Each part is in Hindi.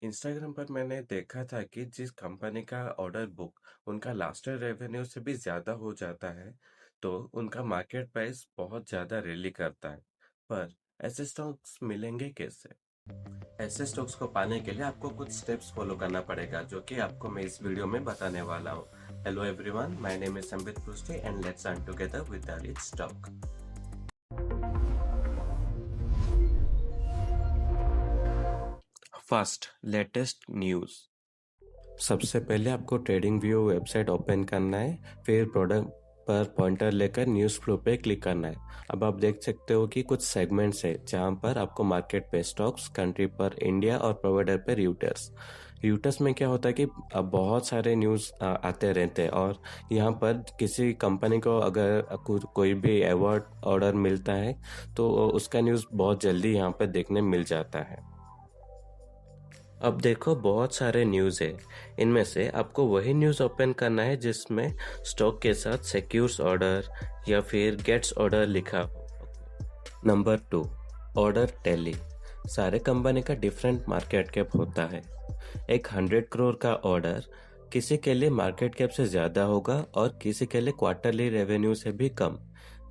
इंस्टाग्राम पर मैंने देखा था कि जिस कंपनी का ऑर्डर बुक उनका लास्ट ईयर रेवेन्यू से भी ज़्यादा हो जाता है, तो उनका मार्केट प्राइस बहुत ज़्यादा रैली करता है। पर ऐसे स्टॉक्स मिलेंगे कैसे? ऐसे स्टॉक्स को पाने के लिए आपको कुछ स्टेप्स फॉलो करना पड़ेगा, जो कि आपको मैं इस वीडियो में बताने वाला हूँ। Hello everyone, my name is Sambit Prusty and let's earn together with the rich stock. First, latest news. सबसे पहले आपको ट्रेडिंग व्यू वेबसाइट ओपन करना है, फिर प्रोडक्ट पर पॉइंटर लेकर न्यूज़ फ्लो पे क्लिक करना है। अब आप देख सकते हो कि कुछ सेगमेंट्स है जहां पर आपको मार्केट पे स्टॉक्स, कंट्री पर इंडिया और प्रोवाइडर पे रियूटर्स। रियूटर्स में क्या होता है कि अब बहुत सारे न्यूज़ आते रहते हैं, और यहाँ पर किसी कंपनी को अगर कोई भी अवार्ड ऑर्डर मिलता है तो उसका न्यूज़ बहुत जल्दी यहाँ पर देखने मिल जाता है। अब देखो, बहुत सारे न्यूज़ है। इनमें से आपको वही न्यूज़ ओपन करना है जिसमें स्टॉक के साथ सिक्योर्स ऑर्डर या फिर गेट्स ऑर्डर लिखा हो। Number 2, order tally. सारे कंपनी का डिफरेंट मार्केट कैप होता है। एक 100 करोड़ का ऑर्डर किसी के लिए मार्केट कैप से ज़्यादा होगा और किसी के लिए क्वार्टरली रेवेन्यू से भी कम।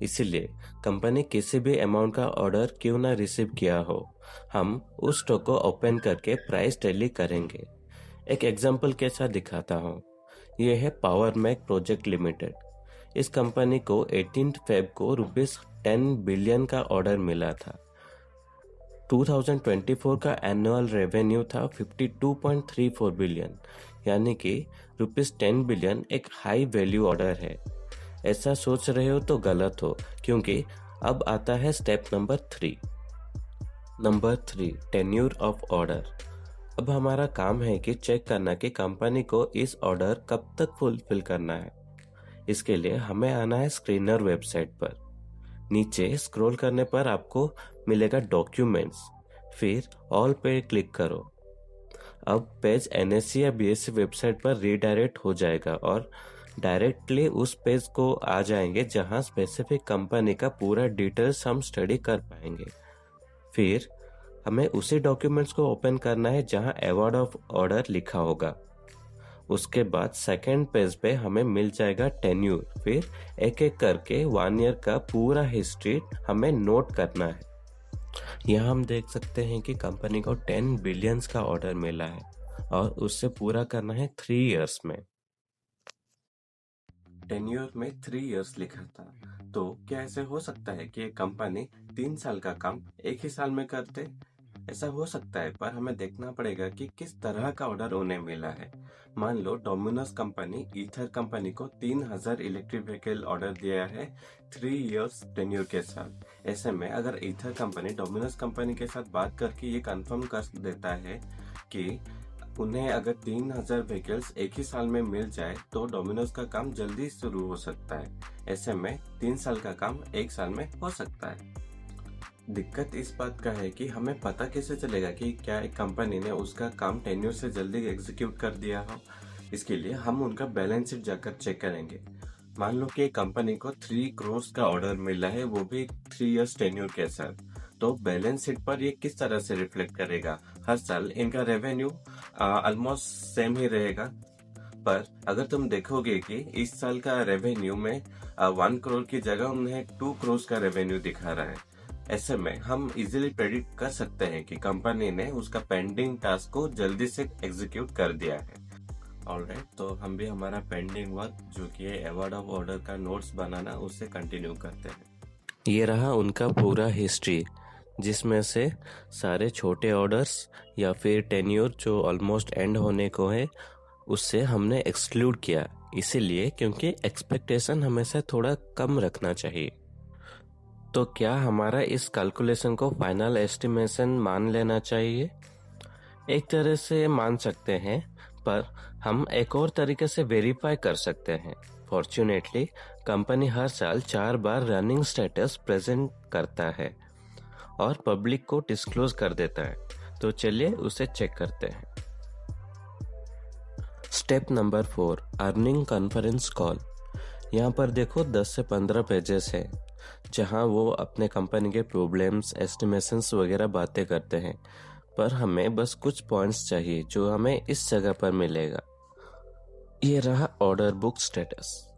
इसीलिए कंपनी किसी भी अमाउंट का ऑर्डर क्यों ना रिसीव किया हो, हम उस स्टॉक को ओपन करके प्राइस टैली करेंगे। एक एग्जांपल के साथ दिखाता हूँ। यह है पावर मैक प्रोजेक्ट लिमिटेड। इस कंपनी को 18 फेब को ₹10 बिलियन का ऑर्डर मिला था। 2024 का एनुअल रेवेन्यू था 52.34 बिलियन, यानी कि ₹10 बिलियन एक हाई वैल्यू ऑर्डर है। ऐसा सोच रहे हो तो गलत हो, क्योंकि अब आता है step number 3। Number 3, tenure of order. अब हमारा काम है कि चेक करना कि कंपनी को इस ऑर्डर कब तक फुलफिल करना है। इसके लिए हमें आना है स्क्रीनर वेबसाइट पर। नीचे स्क्रॉल करने पर आपको मिलेगा डॉक्यूमेंट्स, फिर ऑल पे क्लिक करो। अब पेज एनएससी या बीएससी वेबसाइट पर रीडायरेक्ट हो जाएगा और डायरेक्टली उस पेज को आ जाएंगे जहां स्पेसिफिक कंपनी का पूरा डिटेल्स हम स्टडी कर पाएंगे। फिर हमें उसी डॉक्यूमेंट्स को ओपन करना है जहां अवार्ड ऑफ ऑर्डर लिखा होगा। उसके बाद सेकेंड पेज पे हमें मिल जाएगा टेन्यूर। फिर एक एक करके 1 ईयर का पूरा हिस्ट्री हमें नोट करना है। यहाँ हम देख सकते हैं कि कंपनी को 10 बिलियंस का ऑर्डर मिला है और उससे पूरा करना है 3 इयर्स में। टेन्योर में 3 इयर्स लिखा था, तो क्या ऐसे हो सकता है कि एक कंपनी 3 साल का काम एक ही साल में करते? ऐसा हो सकता है, पर हमें देखना पड़ेगा कि किस तरह का ऑर्डर उन्हें मिला है। मान लो डोमिनोज कंपनी ईथर कंपनी को 3000 इलेक्ट्रिक व्हीकल ऑर्डर दिया है 3 इयर्स टेन्योर के साथ। ऐसे में अगर ईथर कंपनी डोमिनोज कंपनी के साथ बात करके ये कंफर्म कर देता है कि उन्हें अगर 3000 व्हीकल्स एक ही साल में मिल जाए तो डोमिनोज का काम जल्दी शुरू हो सकता है। ऐसे में 3 साल का काम एक साल में हो सकता है। दिक्कत इस बात का है कि हमें पता कैसे चलेगा कि क्या एक कंपनी ने उसका काम टेन्योर से जल्दी एग्जीक्यूट कर दिया हो। इसके लिए हम उनका बैलेंस शीट जाकर चेक करेंगे। मान लो कि कंपनी को 3 करोड़ का ऑर्डर मिला है, वो भी 3 इयर्स टेन्योर के साथ। तो बैलेंस शीट पर ये किस तरह से रिफ्लेक्ट करेगा? हर साल इनका रेवेन्यू ऑलमोस्ट सेम ही रहेगा, पर अगर तुम देखोगे कि इस साल का रेवेन्यू में 1 करोड़ की जगह उन्हें 2 करोड़ का रेवेन्यू दिखा रहा है। ऐसे में हम इजीली प्रेडिक्ट कर सकते हैं कि कंपनी ने उसका पेंडिंग टास्क को जल्दी से एग्जीक्यूट कर दिया है। ऑलराइट, तो हम भी हमारा पेंडिंग वर्क, जो कि है अवार्ड ऑफ ऑर्डर का नोट्स बनाना, उससे कंटिन्यू करते हैं। ये रहा उनका पूरा हिस्ट्री, जिसमें से सारे छोटे ऑर्डर्स या फिर टेन्योर जो ऑलमोस्ट एंड होने को है उससे हमने एक्सक्लूड किया। इसीलिए क्योंकि एक्सपेक्टेशन हमेशा थोड़ा कम रखना चाहिए। तो क्या हमारा इस कैलकुलेशन को फाइनल एस्टिमेशन मान लेना चाहिए? एक तरह से मान सकते हैं, पर हम एक और तरीके से वेरीफाई कर सकते हैं। फॉर्चुनेटली कंपनी हर साल 4 बार रनिंग स्टेटस प्रेजेंट करता है और पब्लिक को डिस्क्लोज कर देता है। तो चलिए उसे चेक करते हैं। Step number 4, earning conference call. यहाँ पर देखो 10 से 15 पेजेस है जहाँ वो अपने कंपनी के प्रॉब्लम्स, एस्टिमेशंस वगैरह बातें करते हैं। पर हमें बस कुछ पॉइंट्स चाहिए जो हमें इस जगह पर मिलेगा। ये रहा ऑर्डर बुक स्टेटस।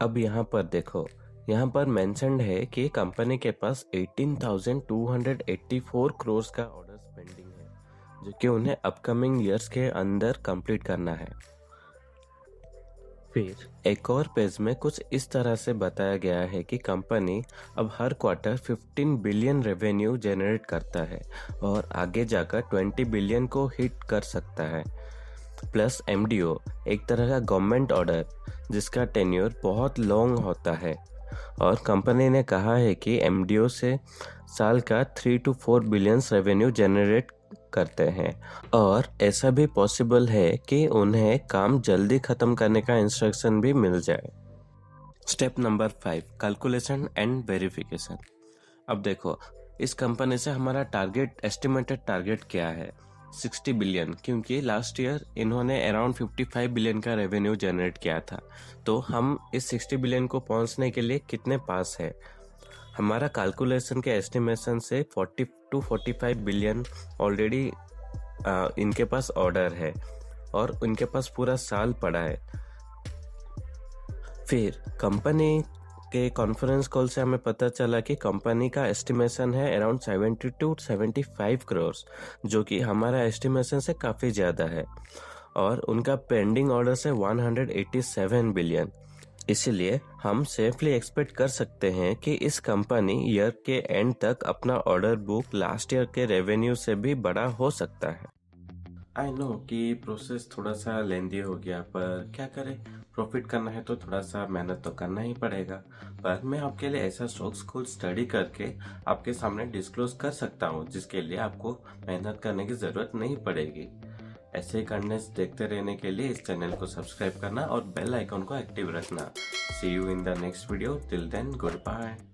अब यहाँ पर देखो, यहाँ पर मेंशन्ड है कि कंपनी के पास 18,284 करोड़ का ऑर्डर पेंडिंग है, जो कि उन्हें अपकमिंग ईयर्स के अंदर कंप्लीट करना है। फिर एक और पेज में कुछ इस तरह से बताया गया है कि कंपनी अब हर क्वार्टर 15 बिलियन रेवेन्यू जनरेट करता है और आगे जाकर 20 बिलियन को हिट कर सकता है। प्लस एमडीओ एक तरह का गवर्नमेंट ऑर्डर जिसका टेन्योर बहुत लॉन्ग होता है, और कंपनी ने कहा है कि एमडीओ से साल का 3 to 4 बिलियन रेवेन्यू जनरेट करते हैं, और ऐसा भी पॉसिबल है कि उन्हें काम जल्दी खत्म करने का इंस्ट्रक्शन भी मिल जाए। Step number 5, calculation and verification. अब देखो, इस कंपनी से हमारा एस्टिमेटेड टारगेट क्या है? 60 बिलियन, क्योंकि लास्ट ईयर इन्होंने अराउंड 55 बिलियन का रेवेन्यू जनरेट किया था। तो हम इस 60 बिलियन को पहुंचने के लिए कितने पास है? हमारा कैलकुलेशन के एस्टिमेशन से 40 to 45 बिलियन ऑलरेडी इनके पास ऑर्डर है और उनके पास पूरा साल पड़ा है। फिर कंपनी के कॉन्फ्रेंस कॉल से हमें पता चला कि कंपनी का एस्टिमेशन है अराउंड 70 to 75 करोड़, जो कि हमारा एस्टिमेशन से काफ़ी ज़्यादा है, और उनका पेंडिंग ऑर्डर से 187 बिलियन। इसलिए हम सेफली एक्सपेक्ट कर सकते हैं कि इस कंपनी ईयर के एंड तक अपना ऑर्डर बुक लास्ट ईयर के रेवेन्यू से भी बड़ा हो सकता है। आई नो कि प्रोसेस थोड़ा सा लेंदी हो गया, पर क्या करें, प्रॉफिट करना है तो थोड़ा सा मेहनत तो करना ही पड़ेगा। पर मैं आपके लिए ऐसा स्टॉक्स को स्टडी करके आपके सामने डिस्क्लोज कर सकता हूँ, जिसके लिए आपको मेहनत करने की ज़रूरत नहीं पड़ेगी। ऐसे कंटेंट्स देखते रहने के लिए इस चैनल को सब्सक्राइब करना और बेल आइकन को एक्टिव रखना। See you in the next video. Till then, good bye.